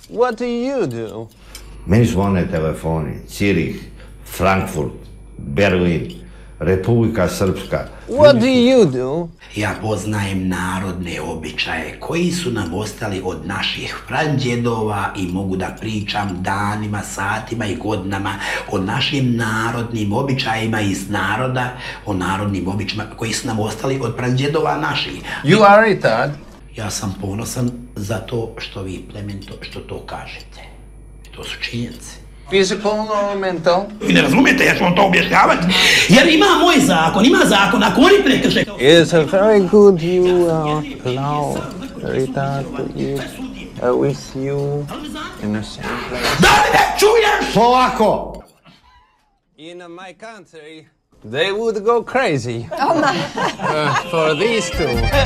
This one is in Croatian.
What do you do? Meni zvone telefoni, Cirih, Frankfurt, Berlin, Republika Srpska. What do you do? Ja poznajem narodne običaje koji su nam ostali od naših pradjedova i mogu da pričam danima, satima i godinama o našim narodnim običajima iz naroda, o narodnim običajima koji su nam ostali od pradjedova naših. You are retard. Ja sam ponosan za to što vi plemenito što to kažete. To su činjenice. Physical or mental? Vi ne razumijete, ja ću vam to objašnjavati. Jer ima moj zakon, ima zakon, ako oni prekrše... It's a very good you allow retard to eat with you in the same place. Da li me čuješ? Polako! In my country, they would go crazy for these two.